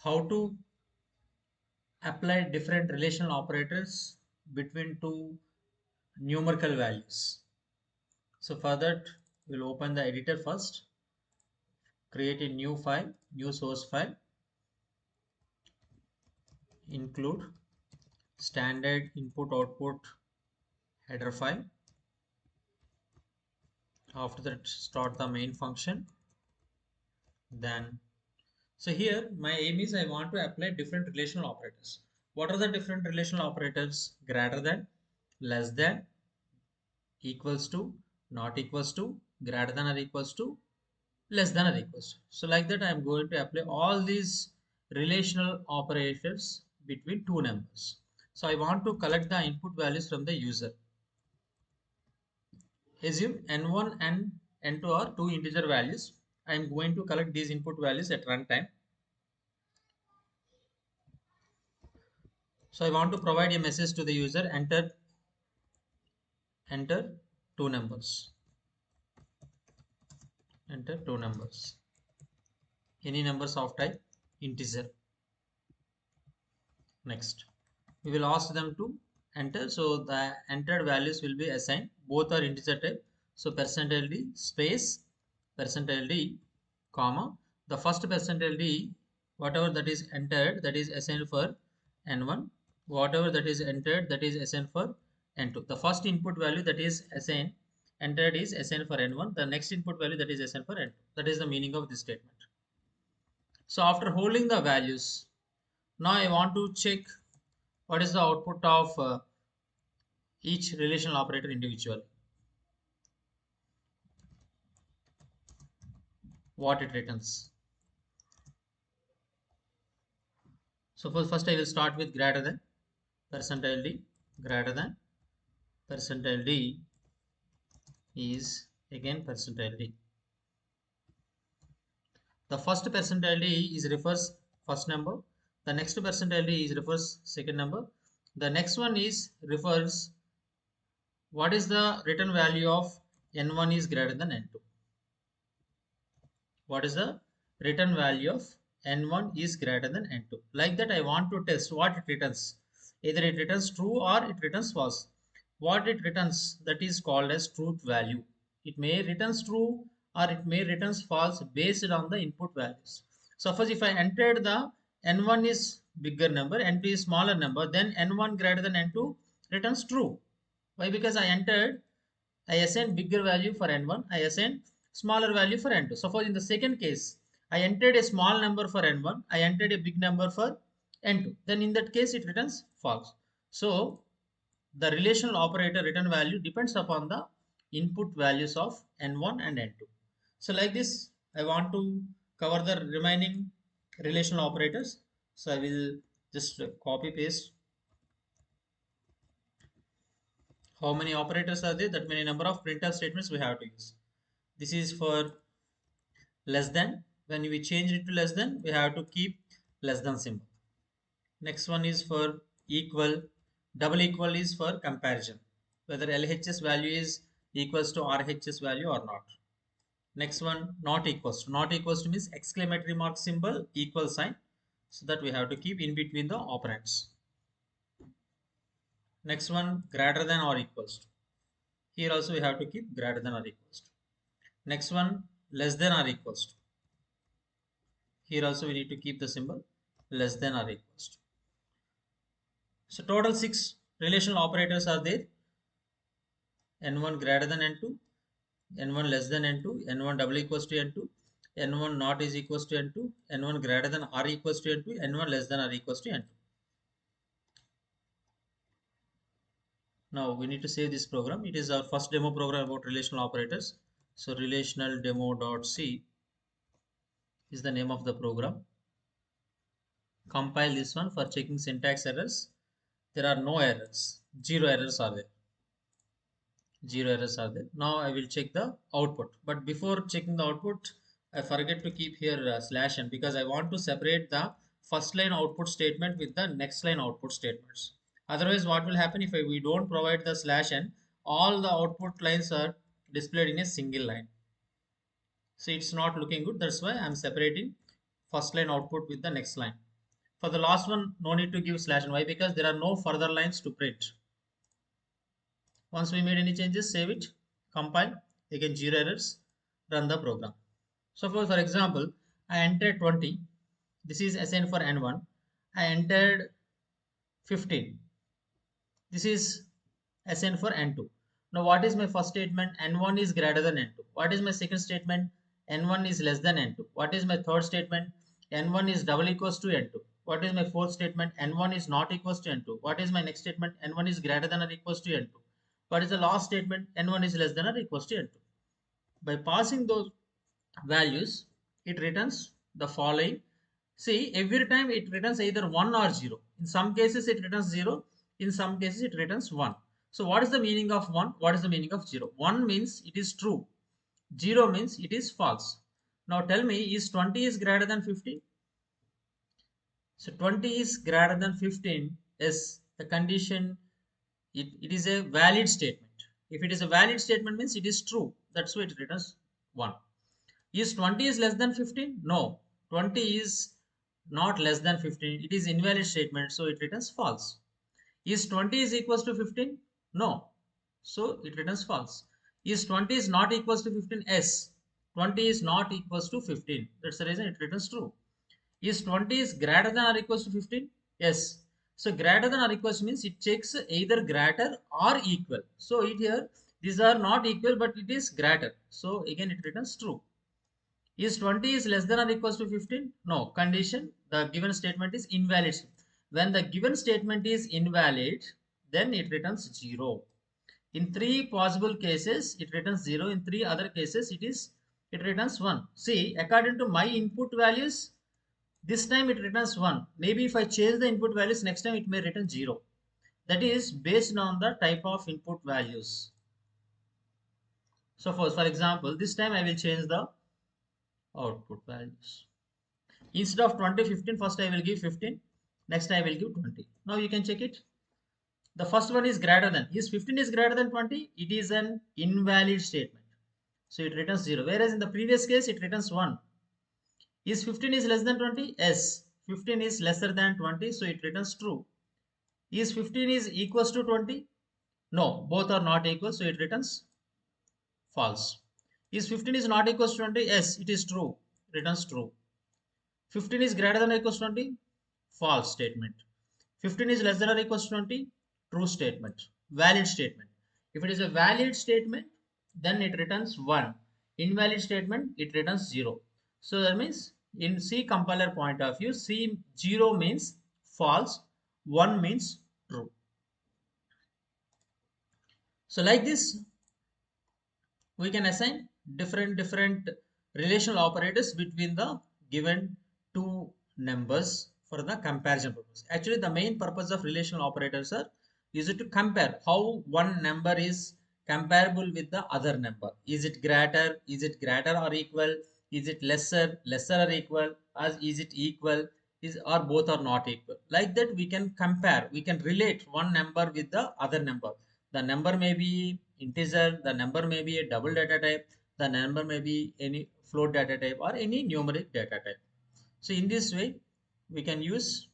How to apply different relational operators between two numerical values. So for that, we'll open the editor first, create a new file, new source file, include standard input output header file. After that, start the main function. Then, so here my aim is I want to apply different relational operators. What are the different relational operators? Greater than, less than, equals to, not equals to, greater than or equals to, less than or equals to. So like that I am going to apply all these relational operators between two numbers. So I want to collect the input values from the user. Assume n1 and n2 are two integer values. I am going to collect these input values at runtime. So I want to provide a message to the user, enter two numbers. Enter two numbers. Any numbers of type integer. Next, we will ask them to enter. So the entered values will be assigned. Both are integer type. So percentage %d space percentage %d comma the first percentage %d, whatever that is entered, that is assigned for n1. Whatever that is entered, that is assigned for n2. The first input value that is assigned entered is assigned for n1. The next input value that is assigned for n2. That is the meaning of this statement. So after holding the values, now I want to check what is the output of each relational operator individually. What it returns. So first I will start with greater than, percentage %d, greater than, percentage %d is again percentage %d. The first percentage %d is refers first number. The next percentage %d is refers second number. The next one is refers what is the return value of n1 is greater than n2. What is the return value of n1 is greater than n2. Like that I want to test what it returns. Either it returns true or it returns false. What it returns, that is called as truth value. It may returns true or it may returns false based on the input values. Suppose if I entered the n1 is bigger number, n2 is smaller number, then n1 greater than n2 returns true. Why? Because I assigned bigger value for n1, I assigned smaller value for n2. Suppose in the second case, I entered a small number for n1, I entered a big number for n2. Then in that case, it returns false. So the relational operator return value depends upon the input values of n1 and n2. So like this, I want to cover the remaining relational operators. So I will just copy paste. How many operators are there? That many number of printf statements we have to use. This is for less than. When we change it to less than, we have to keep less than symbol. Next one is for equal. Double equal is for comparison, whether LHS value is equals to RHS value or not. Next one, not equals to. Not equals to means exclamatory mark symbol, equal sign, so that we have to keep in between the operands. Next one, greater than or equals to. Here also we have to keep greater than or equals to. Next one, less than or equals to. Here also we need to keep the symbol less than or equals to. So total 6 relational operators are there. N1 greater than N2, N1 less than N2, N1 double equals to N2, N1 not is equals to N2, N1 greater than or equals to N2, N1 less than or equals to N2. Now we need to save this program. It is our first demo program about relational operators. So relational demo.c is the name of the program. Compile this one for checking syntax errors. There are no errors. Zero errors are there. Zero errors are there. Now I will check the output. But before checking the output, I forget to keep here /n because I want to separate the first line output statement with the next line output statements. Otherwise, what will happen if we don't provide the /n? All the output lines are displayed in a single line. So it's not looking good. That's why I'm separating first line output with the next line. For the last one, no need to give slash and y because there are no further lines to print. Once we made any changes, save it, compile, again 0 errors, run the program. So for example, I entered 20. This is assigned for N1. I entered 15. This is assigned for N2. Now what is my first statement? N1 is greater than N2. What is my second statement? N1 is less than N2. What is my third statement? N1 is double equals to N2. What is my fourth statement? N1 is not equals to N2. What is my next statement? N1 is greater than or equals to N2. What is the last statement? N1 is less than or equals to N2. By passing those values, it returns the following. See, every time it returns either 1 or 0. In some cases it returns 0, in some cases it returns 1. So what is the meaning of 1? What is the meaning of 0? 1 means it is true, 0 means it is false. Now tell me, is 20 is greater than 15? So 20 is greater than 15 is the condition, it is a valid statement. If it is a valid statement means it is true, that's why it returns 1. Is 20 is less than 15? No, 20 is not less than 15. It is invalid statement, so it returns false. Is 20 is equals to 15? No, so it returns false. Is 20 is not equals to 15? Yes, 20 is not equals to 15. That's the reason it returns true. Is 20 is greater than or equals to 15? Yes. So greater than or equals means it checks either greater or equal. So it here, these are not equal, but it is greater. So again, it returns true. Is 20 is less than or equals to 15? No. Condition, the given statement is invalid. When the given statement is invalid, then it returns 0. In 3 possible cases, it returns 0. In 3 other cases, it returns 1. See, according to my input values, this time it returns 1. Maybe if I change the input values, next time it may return 0. That is based on the type of input values. So for example, this time I will change the output values. Instead of 20, 15, first I will give 15. Next I will give 20. Now you can check it. The first one is greater than. Is 15 is greater than 20? It is an invalid statement. So it returns 0. Whereas in the previous case, it returns 1. Is 15 is less than 20? Yes. 15 is lesser than 20. So it returns true. Is 15 is equals to 20? No. Both are not equal. So it returns false. Is 15 is not equals to 20? Yes. It is true. Returns true. 15 is greater than or equals to 20? False statement. 15 is less than or equals to 20? True statement. Valid statement. If it is a valid statement, then it returns 1. Invalid statement, it returns 0. So that means in C compiler point of view, C 0 means false, 1 means true. So like this, we can assign different relational operators between the given two numbers for the comparison purpose. Actually, the main purpose of relational operators are is to compare how one number is comparable with the other number. Is it greater? Is it greater or equal? Is it lesser or equal? As is it equal? Is or both are not equal? Like that, we can compare. We can relate one number with the other number. The number may be integer, the number may be a double data type, the number may be any float data type or any numeric data type. So in this way, we can use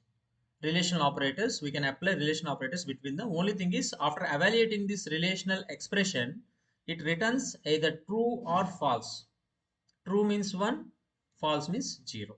relational operators. We can apply relational operators between them. Only thing is, after evaluating this relational expression, it returns either true or false. True means 1, false means 0.